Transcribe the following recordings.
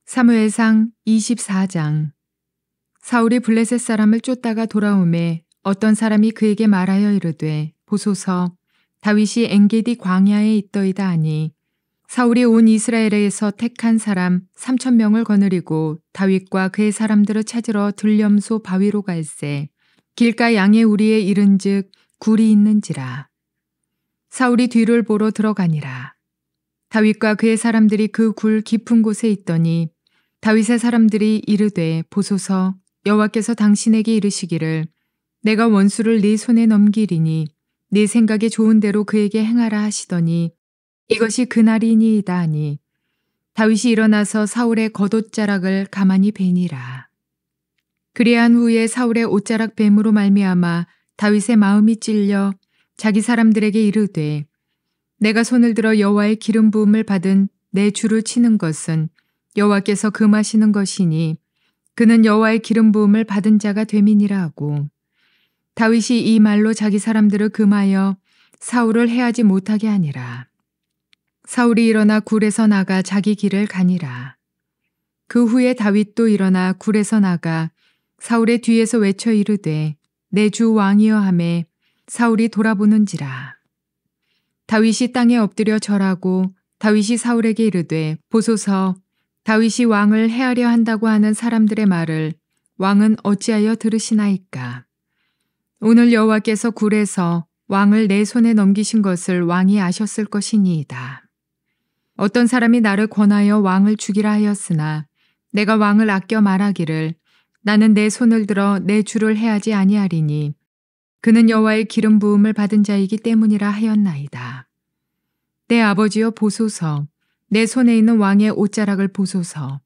사무엘상 24장. 사울이 블레셋 사람을 쫓다가 돌아오매 어떤 사람이 그에게 말하여 이르되, 보소서, 다윗이 엔게디 광야에 있더이다 하니, 사울이 온 이스라엘에서 택한 사람 3,000명을 거느리고 다윗과 그의 사람들을 찾으러 들염소 바위로 갈새 길가 양의 우리에 이른즉 굴이 있는지라. 사울이 뒤를 보러 들어가니라. 다윗과 그의 사람들이 그 굴 깊은 곳에 있더니 다윗의 사람들이 이르되, 보소서, 여호와께서 당신에게 이르시기를 내가 원수를 네 손에 넘기리니 네 생각에 좋은 대로 그에게 행하라 하시더니 이것이 그날이니이다 하니, 다윗이 일어나서 사울의 겉옷자락을 가만히 베니라. 그리한 후에 사울의 옷자락 뱀으로 말미암아 다윗의 마음이 찔려 자기 사람들에게 이르되, 내가 손을 들어 여호와의 기름 부음을 받은 내 주를 치는 것은 여호와께서 금하시는 것이니 그는 여호와의 기름 부음을 받은 자가 됨이니라 하고, 다윗이 이 말로 자기 사람들을 금하여 사울을 해하지 못하게 하니라. 사울이 일어나 굴에서 나가 자기 길을 가니라. 그 후에 다윗도 일어나 굴에서 나가 사울의 뒤에서 외쳐 이르되, 내 주 왕이여 하매 사울이 돌아보는지라. 다윗이 땅에 엎드려 절하고 다윗이 사울에게 이르되, 보소서, 다윗이 왕을 해하려 한다고 하는 사람들의 말을 왕은 어찌하여 들으시나이까? 오늘 여호와께서 굴에서 왕을 내 손에 넘기신 것을 왕이 아셨을 것이니이다. 어떤 사람이 나를 권하여 왕을 죽이라 하였으나 내가 왕을 아껴 말하기를 나는 내 손을 들어 내 주를 해하지 아니하리니 그는 여호와의 기름 부음을 받은 자이기 때문이라 하였나이다. 내 아버지여 보소서, 내 손에 있는 왕의 옷자락을 보소서.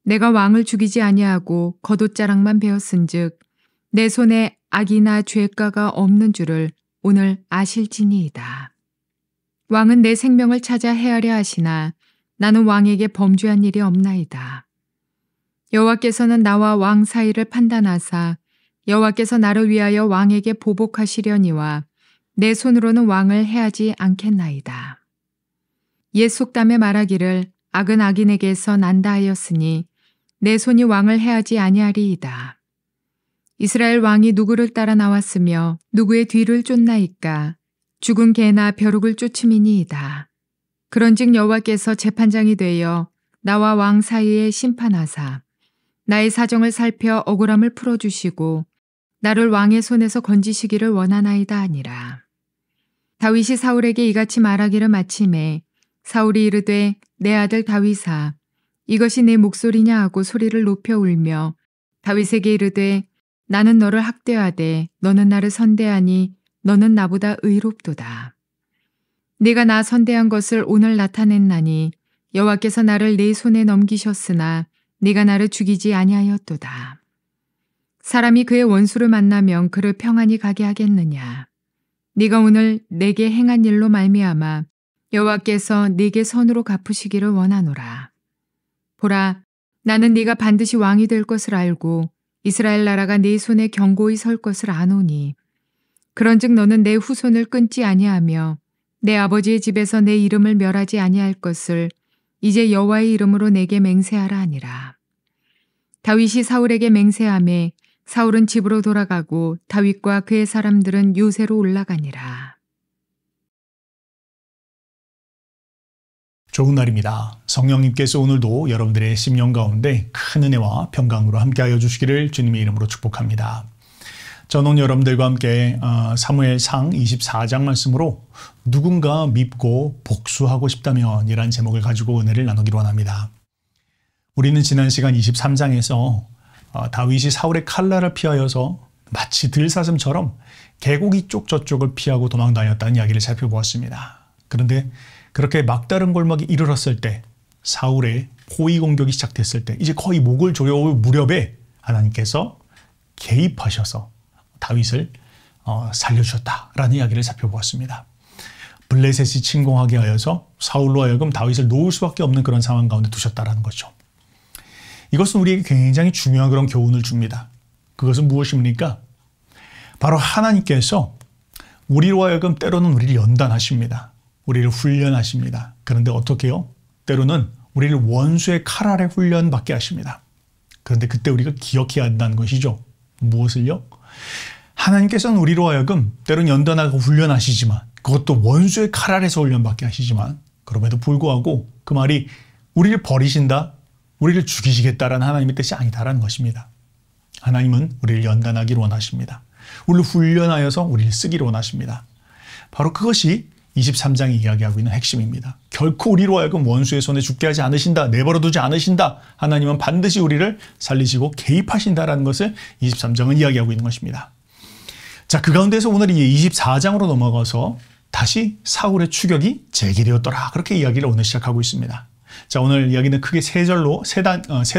내가 왕을 죽이지 아니하고 겉옷자락만 베었은즉 내 손에 악이나 죄가가 없는 줄을 오늘 아실지니이다. 왕은 내 생명을 찾아 해하려 하시나 나는 왕에게 범죄한 일이 없나이다. 여호와께서는 나와 왕 사이를 판단하사 여호와께서 나를 위하여 왕에게 보복하시려니와 내 손으로는 왕을 해하지 않겠나이다. 옛 속담에 말하기를 악은 악인에게서 난다 하였으니 내 손이 왕을 해하지 아니하리이다. 이스라엘 왕이 누구를 따라 나왔으며 누구의 뒤를 쫓나이까? 죽은 개나 벼룩을 쫓음이니이다. 그런즉 여호와께서 재판장이 되어 나와 왕 사이에 심판하사 나의 사정을 살펴 억울함을 풀어주시고 나를 왕의 손에서 건지시기를 원하나이다 하니라. 다윗이 사울에게 이같이 말하기를 마침에 사울이 이르되, 내 아들 다윗아, 이것이 내 목소리냐 하고 소리를 높여 울며 다윗에게 이르되, 나는 너를 학대하되 너는 나를 선대하니 너는 나보다 의롭도다. 네가 나 선대한 것을 오늘 나타냈나니 여호와께서 나를 네 손에 넘기셨으나 네가 나를 죽이지 아니하였도다. 사람이 그의 원수를 만나면 그를 평안히 가게 하겠느냐. 네가 오늘 내게 행한 일로 말미암아 여호와께서 네게 선으로 갚으시기를 원하노라. 보라, 나는 네가 반드시 왕이 될 것을 알고 이스라엘 나라가 네 손에 견고히 설 것을 아노니, 그런즉 너는 내 후손을 끊지 아니하며 내 아버지의 집에서 내 이름을 멸하지 아니할 것을 이제 여호와의 이름으로 내게 맹세하라 하니라. 다윗이 사울에게 맹세하매 사울은 집으로 돌아가고 다윗과 그의 사람들은 요새로 올라가니라. 좋은 날입니다. 성령님께서 오늘도 여러분들의 심령 가운데 큰 은혜와 평강으로 함께하여 주시기를 주님의 이름으로 축복합니다. 저는 여러분들과 함께 사무엘상 24장 말씀으로 누군가 밉고 복수하고 싶다면 이란 제목을 가지고 은혜를 나누기로 원합니다. 우리는 지난 시간 23장에서 다윗이 사울의 칼날을 피하여서 마치 들사슴처럼 계곡 이쪽 저쪽을 피하고 도망다녔다는 이야기를 살펴보았습니다. 그런데 그렇게 막다른 골목에 이르렀을 때, 사울의 포위 공격이 시작됐을 때, 이제 거의 목을 조여올 무렵에 하나님께서 개입하셔서 다윗을 살려주셨다라는 이야기를 살펴보았습니다. 블레셋이 침공하게 하여서 사울로 하여금 다윗을 놓을 수밖에 없는 그런 상황 가운데 두셨다라는 거죠. 이것은 우리에게 굉장히 중요한 그런 교훈을 줍니다. 그것은 무엇입니까? 바로 하나님께서 우리로 하여금 때로는 우리를 연단하십니다. 우리를 훈련하십니다. 그런데 어떻게 해요? 때로는 우리를 원수의 칼 아래 훈련받게 하십니다. 그런데 그때 우리가 기억해야 한다는 것이죠. 무엇을요? 하나님께서는 우리로 하여금 때론 연단하고 훈련하시지만, 그것도 원수의 칼 아래서 훈련받게 하시지만, 그럼에도 불구하고 그 말이 우리를 버리신다, 우리를 죽이시겠다라는 하나님의 뜻이 아니다라는 것입니다. 하나님은 우리를 연단하기를 원하십니다. 우리를 훈련하여서 우리를 쓰기를 원하십니다. 바로 그것이 23장이 이야기하고 있는 핵심입니다. 결코 우리로 하여금 원수의 손에 죽게 하지 않으신다, 내버려 두지 않으신다. 하나님은 반드시 우리를 살리시고 개입하신다라는 것을 23장은 이야기하고 있는 것입니다. 자, 그 가운데서 오늘 이 24장으로 넘어가서 다시 사울의 추격이 재개되었더라, 그렇게 이야기를 오늘 시작하고 있습니다. 자, 오늘 이야기는 크게 세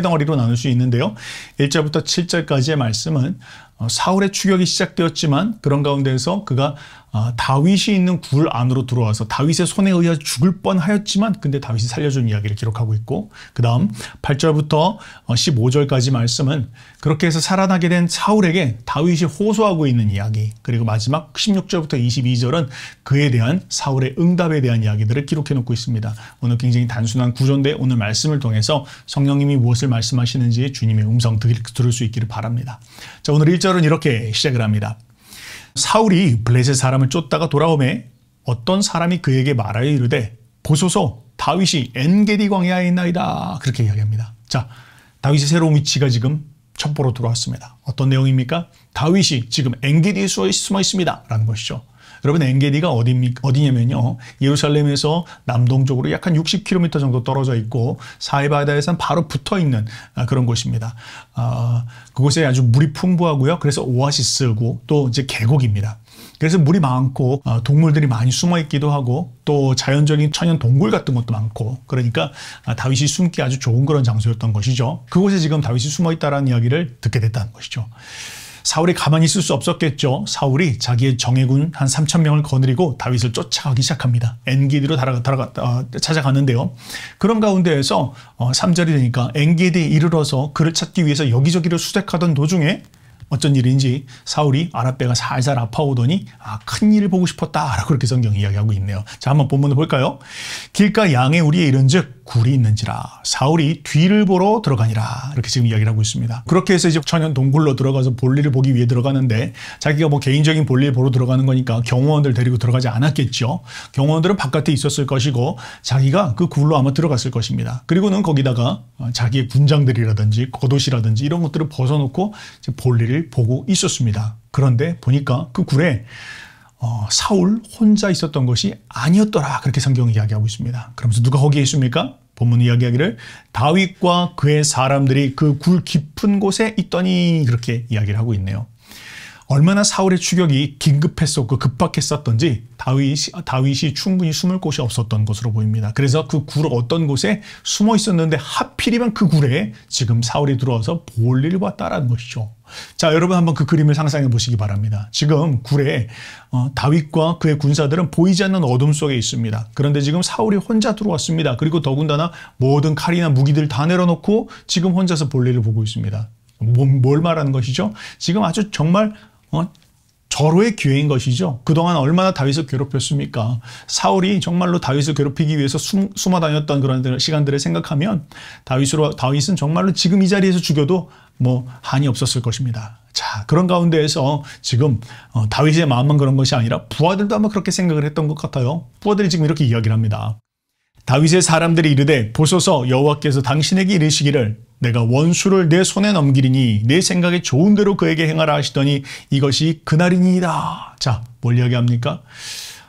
덩어리로 나눌 수 있는데요. 1절부터 7절까지의 말씀은 사울의 추격이 시작되었지만 그런 가운데에서 그가 다윗이 있는 굴 안으로 들어와서 다윗의 손에 의해 죽을 뻔하였지만 근데 다윗이 살려준 이야기를 기록하고 있고, 그 다음 8절부터 15절까지 말씀은 그렇게 해서 살아나게 된 사울에게 다윗이 호소하고 있는 이야기, 그리고 마지막 16절부터 22절은 그에 대한 사울의 응답에 대한 이야기들을 기록해 놓고 있습니다. 오늘 굉장히 단순한 구조인데 오늘 말씀을 통해서 성령님이 무엇을 말씀하시는지 주님의 음성 들을 수 있기를 바랍니다. 자, 오늘 1절은 이렇게 시작을 합니다. 사울이 블레셋 사람을 쫓다가 돌아오매 어떤 사람이 그에게 말하여 이르되 보소서 다윗이 엔게디 광야에 있나이다, 그렇게 이야기합니다. 자, 다윗의 새로운 위치가 지금 첩보로 들어왔습니다. 어떤 내용입니까? 다윗이 지금 엔게디에 숨어 있습니다 라는 것이죠. 여러분, 엔게디가 어디냐면요, 예루살렘에서 남동쪽으로 약 한 60km 정도 떨어져 있고 사해바다에선 바로 붙어있는 그런 곳입니다. 그곳에 아주 물이 풍부하고요, 그래서 오아시스고 또 이제 계곡입니다. 그래서 물이 많고 동물들이 많이 숨어 있기도 하고 또 자연적인 천연 동굴 같은 것도 많고, 그러니까 다윗이 숨기 아주 좋은 그런 장소였던 것이죠. 그곳에 지금 다윗이 숨어 있다라는 이야기를 듣게 됐다는 것이죠. 사울이 가만히 있을 수 없었겠죠. 사울이 자기의 정예군 한 3,000명을 거느리고 다윗을 쫓아가기 시작합니다. 엔게디로 찾아가는데요. 그런 가운데에서 3절이 되니까 엔게디에 이르러서 그를 찾기 위해서 여기저기를 수색하던 도중에 어쩐 일인지 사울이 아랫배가 살살 아파오더니 큰 일을 보고 싶었다라고 그렇게 성경이 이야기하고 있네요. 자, 한번 본문을 볼까요? 길가 양의 우리에 이른즉 굴이 있는지라 사울이 뒤를 보러 들어가니라, 이렇게 지금 이야기를 하고 있습니다. 그렇게 해서 이제 천연 동굴로 들어가서 볼일을 보기 위해 들어가는데, 자기가 뭐 개인적인 볼일 보러 들어가는 거니까 경호원들 데리고 들어가지 않았겠죠. 경호원들은 바깥에 있었을 것이고 자기가 그 굴로 아마 들어갔을 것입니다. 그리고는 거기다가 자기의 군장들이라든지 겉옷이라든지 이런 것들을 벗어놓고 볼일을 보고 있었습니다. 그런데 보니까 그 굴에 사울 혼자 있었던 것이 아니었더라, 그렇게 성경이 이야기하고 있습니다. 그러면서 누가 거기에 있습니까? 본문 이야기하기를 다윗과 그의 사람들이 그 굴 깊은 곳에 있더니, 그렇게 이야기를 하고 있네요. 얼마나 사울의 추격이 긴급했었고 급박했었던지 다윗이 충분히 숨을 곳이 없었던 것으로 보입니다. 그래서 그 굴 어떤 곳에 숨어 있었는데 하필이면 그 굴에 지금 사울이 들어와서 볼일을 봤다라는 것이죠. 자, 여러분 한번 그 그림을 상상해 보시기 바랍니다. 지금 굴에 다윗과 그의 군사들은 보이지 않는 어둠 속에 있습니다. 그런데 지금 사울이 혼자 들어왔습니다. 그리고 더군다나 모든 칼이나 무기들 다 내려놓고 지금 혼자서 볼일을 보고 있습니다. 뭘 말하는 것이죠? 지금 아주 정말 절호의 기회인 것이죠. 그동안 얼마나 다윗을 괴롭혔습니까? 사울이 정말로 다윗을 괴롭히기 위해서 숨어 다녔던 그런 시간들을 생각하면 다윗은 정말로 지금 이 자리에서 죽여도 뭐 한이 없었을 것입니다. 자, 그런 가운데에서 지금 다윗의 마음만 그런 것이 아니라 부하들도 아마 그렇게 생각을 했던 것 같아요. 부하들이 지금 이렇게 이야기를 합니다. 다윗의 사람들이 이르되 보소서 여호와께서 당신에게 이르시기를 내가 원수를 내 손에 넘기리니 내 생각에 좋은 대로 그에게 행하라 하시더니 이것이 그날이니이다. 자, 뭘 이야기합니까?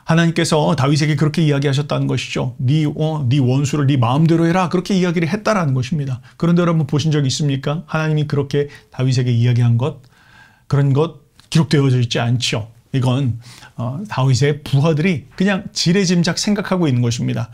하나님께서 다윗에게 그렇게 이야기하셨다는 것이죠. 네 원수를 네 마음대로 해라, 그렇게 이야기를 했다라는 것입니다. 그런데 여러분 보신 적 있습니까? 하나님이 그렇게 다윗에게 이야기한 그런 것 기록되어져 있지 않죠. 이건 다윗의 부하들이 그냥 지레짐작 생각하고 있는 것입니다.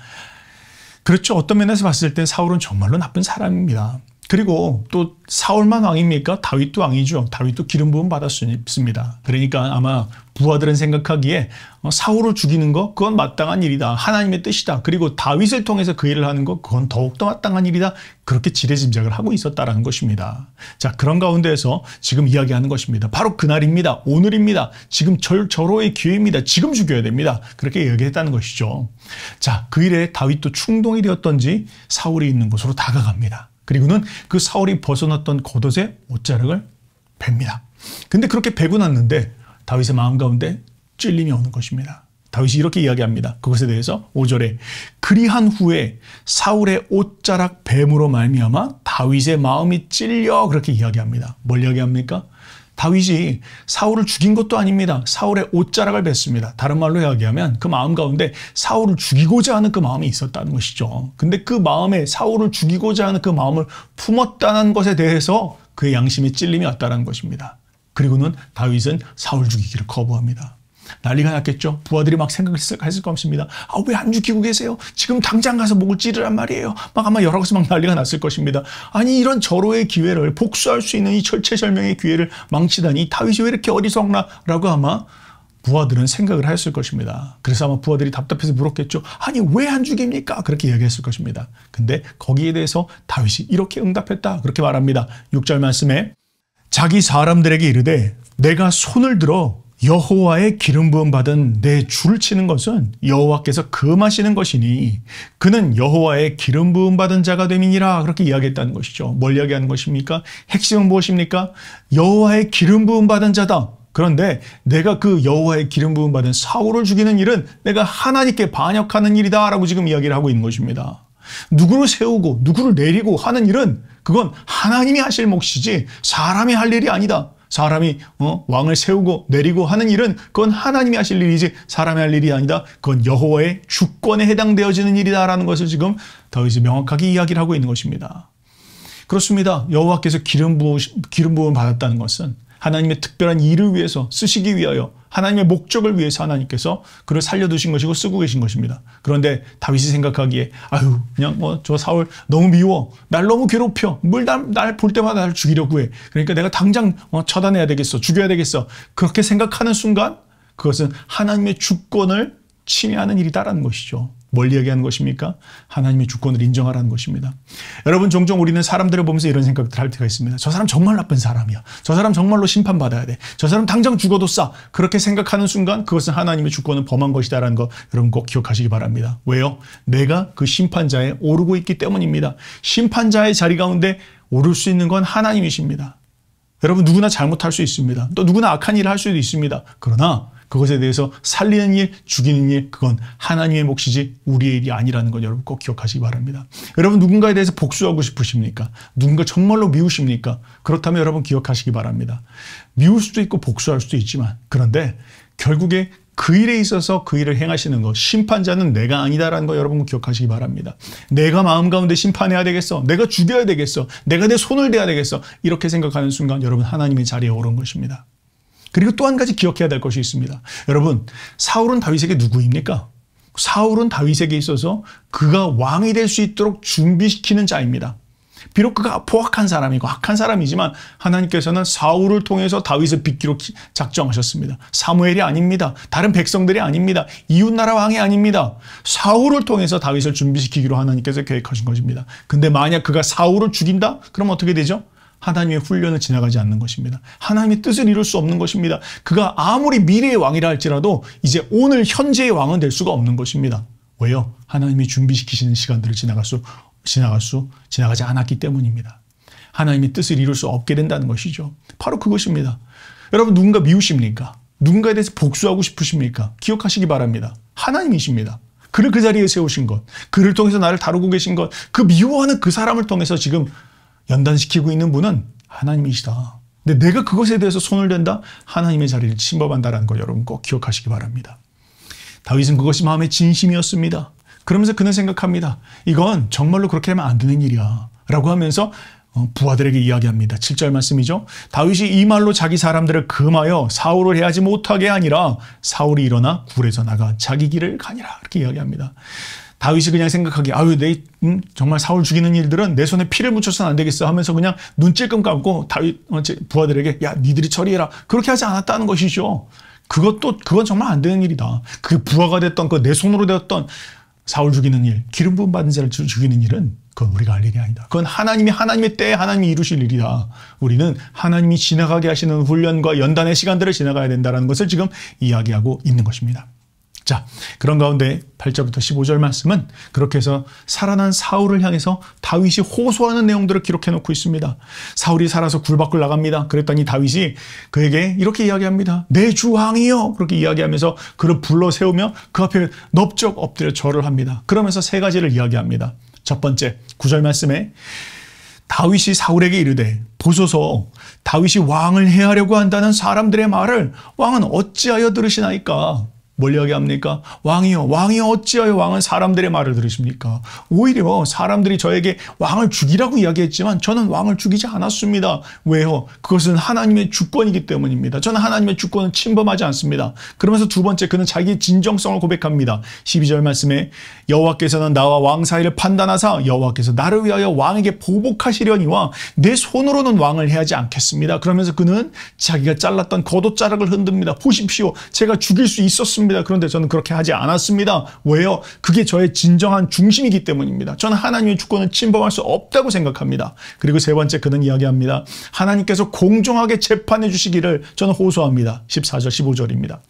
그렇죠. 어떤 면에서 봤을 때 사울은 정말로 나쁜 사람입니다. 그리고 또 사울만 왕입니까? 다윗도 왕이죠. 다윗도 기름 부음 받았습니다. 그러니까 아마 부하들은 생각하기에 사울을 죽이는 거 그건 마땅한 일이다. 하나님의 뜻이다. 그리고 다윗을 통해서 그 일을 하는 거 그건 더욱더 마땅한 일이다. 그렇게 지레짐작을 하고 있었다라는 것입니다. 자, 그런 가운데에서 지금 이야기하는 것입니다. 바로 그날입니다. 오늘입니다. 지금 절호의 기회입니다. 지금 죽여야 됩니다. 그렇게 얘기했다는 것이죠. 자, 그 일에 다윗도 충동이 되었던지 사울이 있는 곳으로 다가갑니다. 그리고는 그 사울이 벗어났던 겉옷의 옷자락을 뱁니다. 근데 그렇게 베고 났는데 다윗의 마음 가운데 찔림이 오는 것입니다. 다윗이 이렇게 이야기합니다. 그것에 대해서 5절에 그리한 후에 사울의 옷자락 뱀으로 말미암아 다윗의 마음이 찔려 그렇게 이야기합니다. 뭘 이야기합니까? 다윗이 사울을 죽인 것도 아닙니다. 사울의 옷자락을 뱉습니다. 다른 말로 이야기하면 그 마음 가운데 사울을 죽이고자 하는 그 마음이 있었다는 것이죠. 근데 그 마음에 사울을 죽이고자 하는 그 마음을 품었다는 것에 대해서 그의 양심에 찔림이 왔다는 것입니다. 그리고는 다윗은 사울 죽이기를 거부합니다. 난리가 났겠죠. 부하들이 막 생각했을 것입니다. 아, 왜 안 죽이고 계세요? 지금 당장 가서 목을 찌르란 말이에요. 막 아마 여러 곳에 막 난리가 났을 것입니다. 아니 이런 절호의 기회를 복수할 수 있는 이 절체절명의 기회를 망치다니 다윗이 왜 이렇게 어리석나라고 아마 부하들은 생각을 했을 것입니다. 그래서 아마 부하들이 답답해서 물었겠죠. 아니 왜 안 죽입니까? 그렇게 이야기했을 것입니다. 근데 거기에 대해서 다윗이 이렇게 응답했다. 그렇게 말합니다. 6절 말씀에 자기 사람들에게 이르되 내가 손을 들어 여호와의 기름 부음 받은 내 줄을 치는 것은 여호와께서 금하시는 것이니 그는 여호와의 기름 부음 받은 자가 됨이니라 그렇게 이야기했다는 것이죠. 뭘 이야기하는 것입니까? 핵심은 무엇입니까? 여호와의 기름 부음 받은 자다. 그런데 내가 그 여호와의 기름 부음 받은 사울을 죽이는 일은 내가 하나님께 반역하는 일이다 라고 지금 이야기를 하고 있는 것입니다. 누구를 세우고 누구를 내리고 하는 일은 그건 하나님이 하실 몫이지 사람이 할 일이 아니다. 사람이 왕을 세우고 내리고 하는 일은 그건 하나님이 하실 일이지 사람이 할 일이 아니다. 그건 여호와의 주권에 해당되어지는 일이다라는 것을 지금 다윗이 명확하게 이야기를 하고 있는 것입니다. 그렇습니다. 여호와께서 기름 부음을 받았다는 것은 하나님의 특별한 일을 위해서 쓰시기 위하여 하나님의 목적을 위해서 하나님께서 그를 살려두신 것이고 쓰고 계신 것입니다. 그런데 다윗이 생각하기에 아유 그냥 저 사울 너무 미워. 날 너무 괴롭혀. 날 볼 때마다 날 죽이려고 해. 그러니까 내가 당장 처단해야 되겠어. 죽여야 되겠어. 그렇게 생각하는 순간 그것은 하나님의 주권을 침해하는 일이다라는 것이죠. 뭘 이야기하는 것입니까? 하나님의 주권을 인정하라는 것입니다. 여러분 종종 우리는 사람들을 보면서 이런 생각들 할 때가 있습니다. 저 사람 정말 나쁜 사람이야. 저 사람 정말로 심판받아야 돼. 저 사람 당장 죽어도 싸. 그렇게 생각하는 순간 그것은 하나님의 주권을 범한 것이다라는 거 여러분 꼭 기억하시기 바랍니다. 왜요? 내가 그 심판자에 오르고 있기 때문입니다. 심판자의 자리 가운데 오를 수 있는 건 하나님이십니다. 여러분 누구나 잘못할 수 있습니다. 또 누구나 악한 일을 할 수도 있습니다. 그러나 그것에 대해서 살리는 일, 죽이는 일, 그건 하나님의 몫이지 우리의 일이 아니라는 건 여러분 꼭 기억하시기 바랍니다. 여러분 누군가에 대해서 복수하고 싶으십니까? 누군가 정말로 미우십니까? 그렇다면 여러분 기억하시기 바랍니다. 미울 수도 있고 복수할 수도 있지만 그런데 결국에 그 일에 있어서 그 일을 행하시는 것, 심판자는 내가 아니다라는 거 여러분 기억하시기 바랍니다. 내가 마음 가운데 심판해야 되겠어. 내가 죽여야 되겠어. 내가 내 손을 대야 되겠어. 이렇게 생각하는 순간 여러분 하나님의 자리에 오른 것입니다. 그리고 또 한 가지 기억해야 될 것이 있습니다. 여러분, 사울은 다윗에게 누구입니까? 사울은 다윗에게 있어서 그가 왕이 될 수 있도록 준비시키는 자입니다. 비록 그가 포악한 사람이고 악한 사람이지만 하나님께서는 사울을 통해서 다윗을 빚기로 작정하셨습니다. 사무엘이 아닙니다. 다른 백성들이 아닙니다. 이웃나라 왕이 아닙니다. 사울을 통해서 다윗을 준비시키기로 하나님께서 계획하신 것입니다. 근데 만약 그가 사울을 죽인다? 그럼 어떻게 되죠? 하나님의 훈련을 지나가지 않는 것입니다. 하나님의 뜻을 이룰 수 없는 것입니다. 그가 아무리 미래의 왕이라 할지라도 이제 오늘 현재의 왕은 될 수가 없는 것입니다. 왜요? 하나님이 준비시키시는 시간들을 지나가지 않았기 때문입니다. 하나님의 뜻을 이룰 수 없게 된다는 것이죠. 바로 그것입니다. 여러분 누군가 미우십니까? 누군가에 대해서 복수하고 싶으십니까? 기억하시기 바랍니다. 하나님이십니다. 그를 그 자리에 세우신 것, 그를 통해서 나를 다루고 계신 것, 그 미워하는 그 사람을 통해서 지금 연단시키고 있는 분은 하나님이시다. 근데 내가 그것에 대해서 손을 댄다? 하나님의 자리를 침범한다는 걸 여러분 꼭 기억하시기 바랍니다. 다윗은 그것이 마음의 진심이었습니다. 그러면서 그는 생각합니다. 이건 정말로 그렇게 하면 안 되는 일이야. 라고 하면서 부하들에게 이야기합니다. 7절 말씀이죠. 다윗이 이 말로 자기 사람들을 금하여 사울을 해하지 못하게 하니라. 사울이 일어나 굴에서 나가 자기 길을 가니라. 이렇게 이야기합니다. 다윗이 그냥 생각하기에 정말 사울 죽이는 일들은 내 손에 피를 묻혀서는 안 되겠어 하면서 그냥 눈 찔끔 감고 다윗 부하들에게 야 니들이 처리해라 그렇게 하지 않았다는 것이죠. 그건 정말 안 되는 일이다. 그 부하가 됐던 그 내 손으로 되었던 사울 죽이는 일, 기름 부음 받은 자를 죽이는 일은 그건 우리가 할 일이 아니다. 그건 하나님의 때에 하나님이 이루실 일이다. 우리는 하나님이 지나가게 하시는 훈련과 연단의 시간들을 지나가야 된다는 것을 지금 이야기하고 있는 것입니다. 자, 그런 가운데 8절부터 15절 말씀은 그렇게 해서 살아난 사울을 향해서 다윗이 호소하는 내용들을 기록해 놓고 있습니다. 사울이 살아서 굴 밖을 나갑니다. 그랬더니 다윗이 그에게 이렇게 이야기합니다. 내 주 왕이여 그렇게 이야기하면서 그를 불러 세우며 그 앞에 넙적 엎드려 절을 합니다. 그러면서 세 가지를 이야기합니다. 첫 번째 9절 말씀에 다윗이 사울에게 이르되 보소서 다윗이 왕을 해하려고 한다는 사람들의 말을 왕은 어찌하여 들으시나이까? 뭘 이야기합니까? 왕이여 어찌하여 왕은 사람들의 말을 들으십니까? 오히려 사람들이 저에게 왕을 죽이라고 이야기했지만 저는 왕을 죽이지 않았습니다. 왜요? 그것은 하나님의 주권이기 때문입니다. 저는 하나님의 주권을 침범하지 않습니다. 그러면서 두 번째 그는 자기의 진정성을 고백합니다. 12절 말씀에 여호와께서는 나와 왕 사이를 판단하사 여호와께서 나를 위하여 왕에게 보복하시려니와 내 손으로는 왕을 해하지 않겠습니다. 그러면서 그는 자기가 잘랐던 겉옷자락을 흔듭니다. 보십시오. 제가 죽일 수 있었습니다. 그런데 저는 그렇게 하지 않았습니다. 왜요? 그게 저의 진정한 중심이기 때문입니다. 저는 하나님의 주권을 침범할 수 없다고 생각합니다. 그리고 세 번째 그는 이야기합니다. 하나님께서 공정하게 재판해 주시기를 저는 호소합니다. 14절 15절입니다.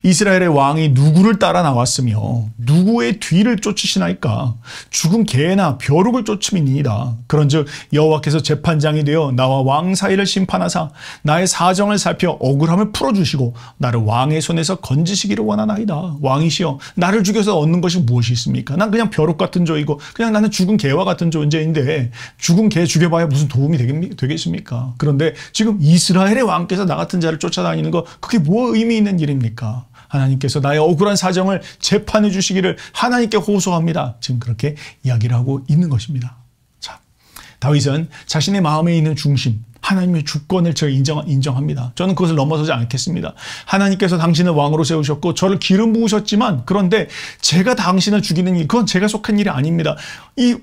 이스라엘의 왕이 누구를 따라 나왔으며 누구의 뒤를 쫓으시나이까? 죽은 개나 벼룩을 쫓음이니이다. 그런즉 여호와께서 재판장이 되어 나와 왕 사이를 심판하사 나의 사정을 살펴 억울함을 풀어주시고 나를 왕의 손에서 건지시기를 원하나이다. 왕이시여 나를 죽여서 얻는 것이 무엇이 있습니까? 난 그냥 벼룩 같은 조이고 그냥 나는 죽은 개와 같은 존재인데 죽은 개 죽여봐야 무슨 도움이 되겠습니까? 그런데 지금 이스라엘의 왕께서 나 같은 자를 쫓아다니는 거 그게 뭐 의미 있는 일입니까? 하나님께서 나의 억울한 사정을 재판해 주시기를 하나님께 호소합니다. 지금 그렇게 이야기를 하고 있는 것입니다. 자, 다윗은 자신의 마음에 있는 중심, 하나님의 주권을 제가 인정합니다. 저는 그것을 넘어서지 않겠습니다. 하나님께서 당신을 왕으로 세우셨고 저를 기름 부으셨지만 그런데 제가 당신을 죽이는 일, 그건 제가 속한 일이 아닙니다. 이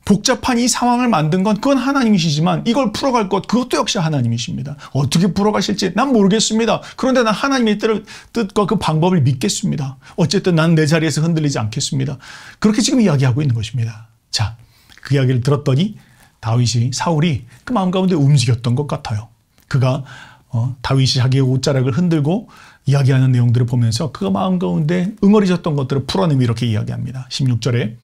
복잡한 이 상황을 만든 건 그건 하나님이시지만 이걸 풀어갈 것 그것도 역시 하나님이십니다. 어떻게 풀어가실지 난 모르겠습니다. 그런데 난 하나님의 뜻과 그 방법을 믿겠습니다. 어쨌든 난 내 자리에서 흔들리지 않겠습니다. 그렇게 지금 이야기하고 있는 것입니다. 자, 그 이야기를 들었더니 사울이 그 마음 가운데 움직였던 것 같아요. 그가 다윗이 자기의 옷자락을 흔들고 이야기하는 내용들을 보면서 그 마음 가운데 응어리졌던 것들을 풀어내며 이렇게 이야기합니다. 16절에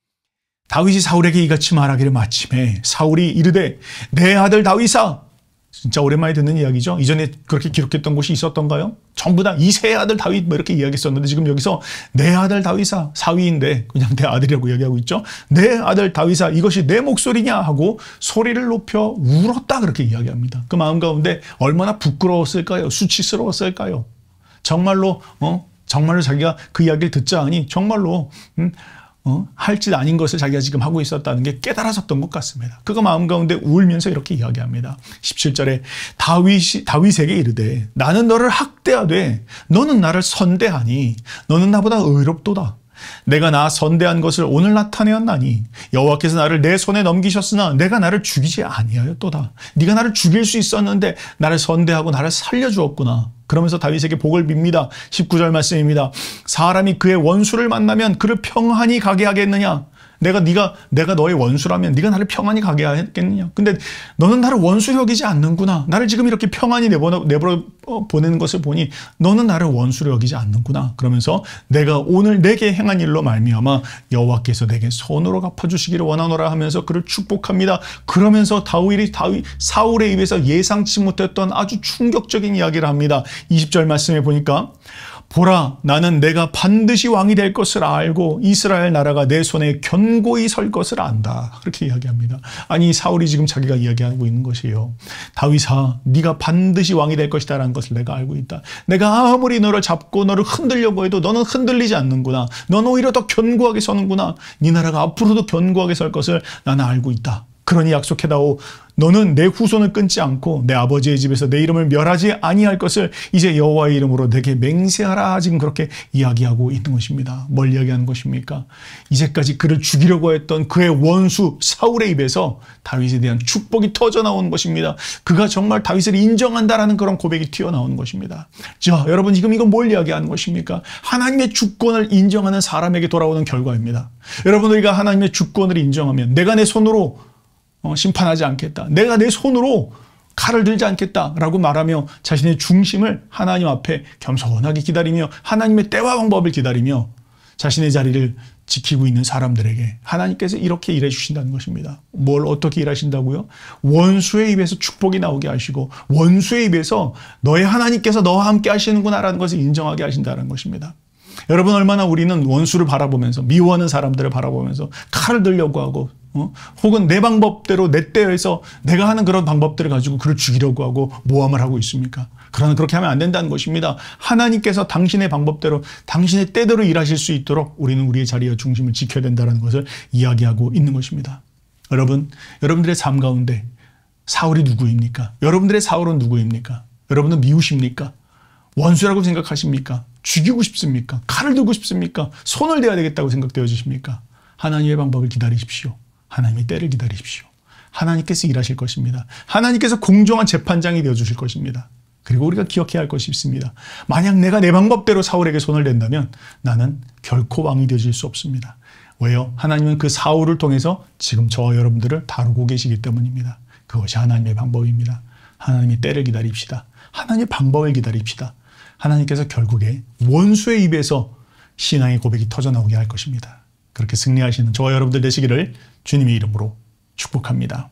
다윗이 사울에게 이같이 말하기를 마침에 사울이 이르되 내 아들 다윗아. 진짜 오랜만에 듣는 이야기죠. 이전에 그렇게 기록했던 곳이 있었던가요? 전부 다 이 세 아들 다윗 뭐 이렇게 이야기했었는데 지금 여기서 내 아들 다윗아, 사위인데 그냥 내 아들이라고 이야기하고 있죠. 내 아들 다윗아 이것이 내 목소리냐 하고 소리를 높여 울었다 그렇게 이야기합니다. 그 마음 가운데 얼마나 부끄러웠을까요? 수치스러웠을까요? 정말로 자기가 그 이야기를 듣자하니 정말로 할 짓 아닌 것을 자기가 지금 하고 있었다는 게 깨달아졌던 것 같습니다. 그가 마음 가운데 울면서 이렇게 이야기합니다. 17절에 다윗에게 이르되 나는 너를 학대하되 너는 나를 선대하니 너는 나보다 의롭도다. 내가 나 선대한 것을 오늘 나타내었나니 여호와께서 나를 내 손에 넘기셨으나 내가 나를 죽이지 아니하였도다. 네가 나를 죽일 수 있었는데 나를 선대하고 나를 살려주었구나. 그러면서 다윗에게 복을 빕니다. 19절 말씀입니다. 사람이 그의 원수를 만나면 그를 평안히 가게 하겠느냐? 내가 너의 원수라면 네가 나를 평안히 가게 하겠느냐? 근데 너는 나를 원수로 여기지 않는구나. 나를 지금 이렇게 평안히 내버려 보내는 것을 보니 너는 나를 원수로 여기지 않는구나. 그러면서 내가 오늘 내게 행한 일로 말미암아 여호와께서 내게 손으로 갚아주시기를 원하노라 하면서 그를 축복합니다. 그러면서 사울의 입에서 예상치 못했던 아주 충격적인 이야기를 합니다. 20절 말씀에 보니까 보라 나는 내가 반드시 왕이 될 것을 알고 이스라엘 나라가 내 손에 견고히 설 것을 안다. 그렇게 이야기합니다. 아니 사울이 지금 자기가 이야기하고 있는 것이에요. 다윗아 네가 반드시 왕이 될 것이다 라는 것을 내가 알고 있다. 내가 아무리 너를 잡고 너를 흔들려고 해도 너는 흔들리지 않는구나. 너는 오히려 더 견고하게 서는구나. 네 나라가 앞으로도 견고하게 설 것을 나는 알고 있다. 그러니 약속해다오. 너는 내 후손을 끊지 않고 내 아버지의 집에서 내 이름을 멸하지 아니할 것을 이제 여호와의 이름으로 내게 맹세하라. 지금 그렇게 이야기하고 있는 것입니다. 뭘 이야기하는 것입니까? 이제까지 그를 죽이려고 했던 그의 원수 사울의 입에서 다윗에 대한 축복이 터져나오는 것입니다. 그가 정말 다윗을 인정한다라는 그런 고백이 튀어나오는 것입니다. 자, 여러분 지금 이건 뭘 이야기하는 것입니까? 하나님의 주권을 인정하는 사람에게 돌아오는 결과입니다. 여러분, 우리가 하나님의 주권을 인정하면 내가 내 손으로 심판하지 않겠다, 내가 내 손으로 칼을 들지 않겠다라고 말하며 자신의 중심을 하나님 앞에 겸손하게 기다리며 하나님의 때와 방법을 기다리며 자신의 자리를 지키고 있는 사람들에게 하나님께서 이렇게 일해 주신다는 것입니다. 뭘 어떻게 일하신다고요? 원수의 입에서 축복이 나오게 하시고 원수의 입에서 너의 하나님께서 너와 함께 하시는구나라는 것을 인정하게 하신다는 것입니다. 여러분, 얼마나 우리는 원수를 바라보면서, 미워하는 사람들을 바라보면서 칼을 들려고 하고 혹은 내 방법대로 내 때에서 내가 하는 그런 방법들을 가지고 그를 죽이려고 하고 모함을 하고 있습니까? 그러나 그렇게 하면 안 된다는 것입니다. 하나님께서 당신의 방법대로 당신의 때대로 일하실 수 있도록 우리는 우리의 자리와 중심을 지켜야 된다는 것을 이야기하고 있는 것입니다. 여러분, 여러분들의 삶 가운데 사울이 누구입니까? 여러분들의 사울은 누구입니까? 여러분은 미우십니까? 원수라고 생각하십니까? 죽이고 싶습니까? 칼을 들고 싶습니까? 손을 대야 되겠다고 생각되어지십니까? 하나님의 방법을 기다리십시오. 하나님의 때를 기다리십시오. 하나님께서 일하실 것입니다. 하나님께서 공정한 재판장이 되어주실 것입니다. 그리고 우리가 기억해야 할 것이 있습니다. 만약 내가 내 방법대로 사울에게 손을 댄다면 나는 결코 왕이 되어질 수 없습니다. 왜요? 하나님은 그 사울을 통해서 지금 저와 여러분들을 다루고 계시기 때문입니다. 그것이 하나님의 방법입니다. 하나님의 때를 기다립시다. 하나님의 방법을 기다립시다. 하나님께서 결국에 원수의 입에서 신앙의 고백이 터져나오게 할 것입니다. 그렇게 승리하시는 저와 여러분들 되시기를 주님의 이름으로 축복합니다.